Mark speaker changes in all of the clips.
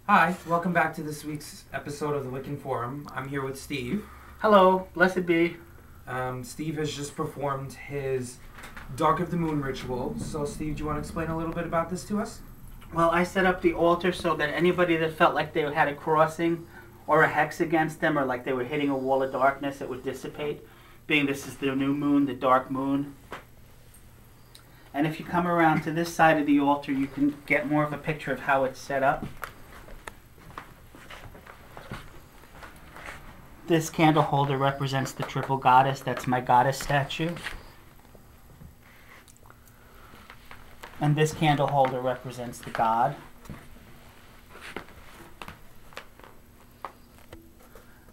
Speaker 1: Hi, welcome back to this week's episode of the Wiccan Forum. I'm here with Steve.
Speaker 2: Hello, blessed be.
Speaker 1: Steve has just performed his Dark of the Moon ritual. So, Steve, do you want to explain a little bit about this to us?
Speaker 2: Well, I set up the altar so that anybody that felt like they had a crossing or a hex against them or like they were hitting a wall of darkness, it would dissipate. Being this is the new moon, the dark moon. And if you come around to this side of the altar, you can get more of a picture of how it's set up. This candle holder represents the triple goddess. That's my goddess statue. And this candle holder represents the god.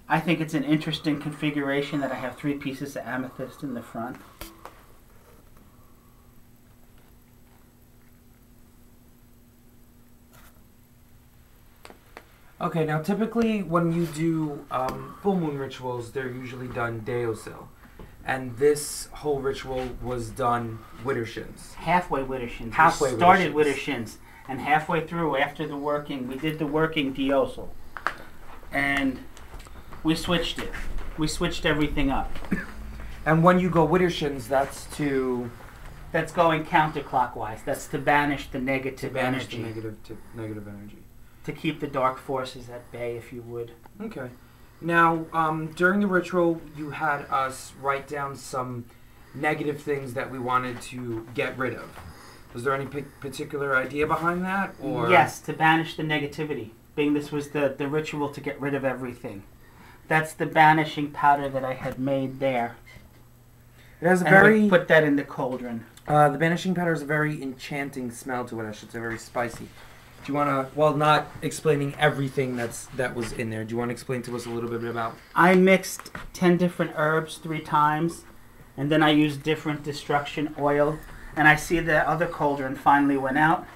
Speaker 2: I think it's an interesting configuration that I have 3 pieces of amethyst in the front.
Speaker 1: Okay, now typically when you do full moon rituals, they're usually done Deosil. And this whole ritual was done Widdershins.
Speaker 2: Halfway Widdershins.
Speaker 1: Halfway
Speaker 2: We started
Speaker 1: Widdershins.
Speaker 2: Widdershins. And halfway through, after the working, we did the working Deosil. And we switched it. We switched everything up.
Speaker 1: And when you go Widdershins, that's to
Speaker 2: That's going counterclockwise. That's to banish the negative
Speaker 1: banish
Speaker 2: energy.
Speaker 1: the negative energy.
Speaker 2: To keep the dark forces at bay, if you would.
Speaker 1: Okay. Now, during the ritual, you had us write down some negative things that we wanted to get rid of. Was there any particular idea behind that? Or
Speaker 2: Yes, to banish the negativity. Being this was the ritual to get rid of everything. That's the banishing powder that I had made there.
Speaker 1: It has a
Speaker 2: And we
Speaker 1: very
Speaker 2: put that in the cauldron.
Speaker 1: the banishing powder has a very enchanting smell to it. I should say, very spicy. Do you want to, well, not explaining everything that was in there, do you want to explain to us a little bit about?
Speaker 2: I mixed 10 different herbs 3 times, and then I used different destruction oil. And I see the other cauldron finally went out.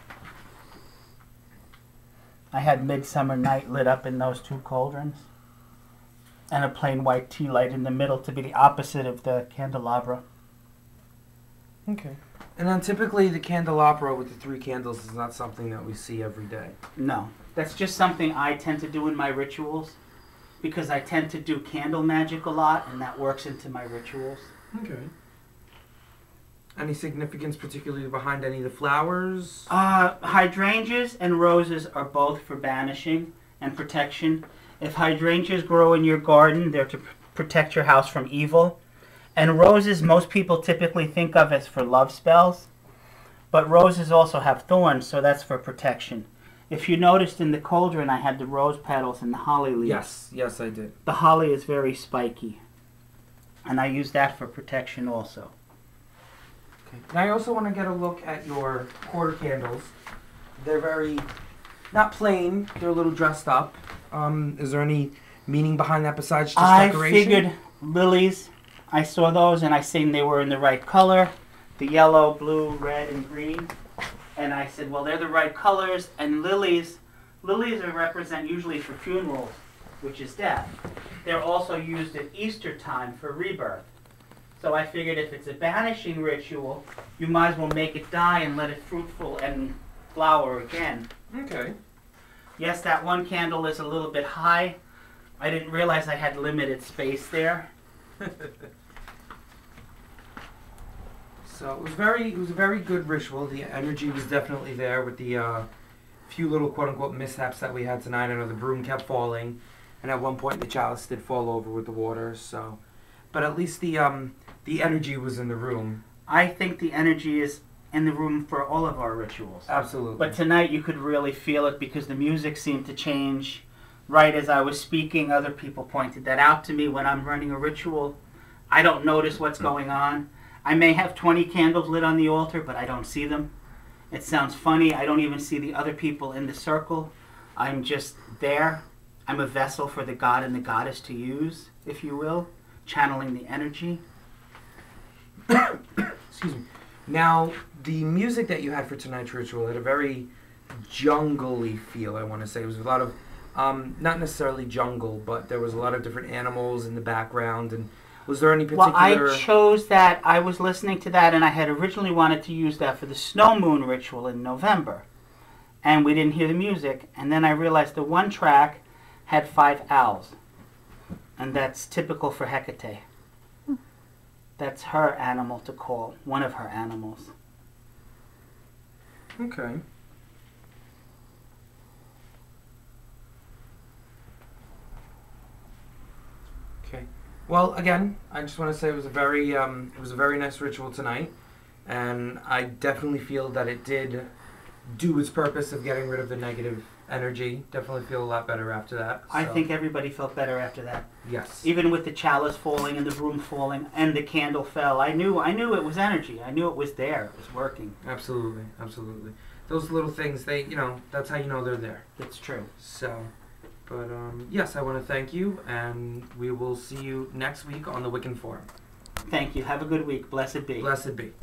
Speaker 2: I had Midsummer Night lit up in those 2 cauldrons. And a plain white tea light in the middle to be the opposite of the candelabra.
Speaker 1: Okay. And then typically the candelabra with the 3 candles is not something that we see every day.
Speaker 2: No, that's just something I tend to do in my rituals. Because I tend to do candle magic a lot, and that works into my rituals.
Speaker 1: Okay. Any significance particularly behind any of the flowers?
Speaker 2: Hydrangeas and roses are both for banishing and protection. If hydrangeas grow in your garden, they're to protect your house from evil. And roses, most people typically think of as for love spells. But roses also have thorns, so that's for protection. If you noticed in the cauldron, I had the rose petals and the holly leaves.
Speaker 1: Yes, I did.
Speaker 2: The holly is very spiky. And I use that for protection also.
Speaker 1: Okay. Now I also want to get a look at your quarter candles. They're very, not plain, they're a little dressed up. Is there any meaning behind that besides just decoration?
Speaker 2: I figured lilies. I saw those and I seen they were in the right color. The yellow, blue, red, and green. And I said, well, they're the right colors. And lilies are represent usually for funerals, which is death. They're also used at Easter time for rebirth. So I figured if it's a banishing ritual, you might as well make it die and let it fruitful and flower again.
Speaker 1: Okay.
Speaker 2: Yes, that one candle is a little bit high. I didn't realize I had limited space there.
Speaker 1: So it was a very good ritual. The energy was definitely there with the few little quote unquote mishaps that we had tonight. I know the broom kept falling, and at one point the chalice did fall over with the water. So, but at least the energy was in the room.
Speaker 2: I think the energy is in the room for all of our rituals.
Speaker 1: Absolutely.
Speaker 2: But tonight you could really feel it because the music seemed to change right as I was speaking. Other people pointed that out to me. When I'm running a ritual, I don't notice what's going on. I may have 20 candles lit on the altar, but I don't see them. It sounds funny. I don't even see the other people in the circle. I'm just there. I'm a vessel for the god and the goddess to use, if you will, channeling the energy.
Speaker 1: Excuse me. Now, the music that you had for tonight's ritual had a very jungle-y feel, I want to say. It was a lot of, not necessarily jungle, but there was a lot of different animals in the background. And was there any particular...
Speaker 2: Well, I chose that. I was listening to that, and I had originally wanted to use that for the snow moon ritual in November. and we didn't hear the music. And then I realized the one track had 5 owls, and that's typical for Hecate. That's her animal to call, one of her animals.
Speaker 1: Okay. Okay. Well, again, I just want to say it was a very nice ritual tonight, and I definitely feel that it did do its purpose of getting rid of the negative energy. Definitely feel a lot better after that.
Speaker 2: I think everybody felt better after that.
Speaker 1: Yes.
Speaker 2: Even with the chalice falling and the broom falling and the candle fell, I knew it was energy. I knew it was there. It was working.
Speaker 1: Absolutely, absolutely. Those little things, that's how you know they're there.
Speaker 2: It's true.
Speaker 1: So, but yes, I want to thank you, and we will see you next week on the Wiccan Forum.
Speaker 2: Thank you. Have a good week. Blessed be.
Speaker 1: Blessed be.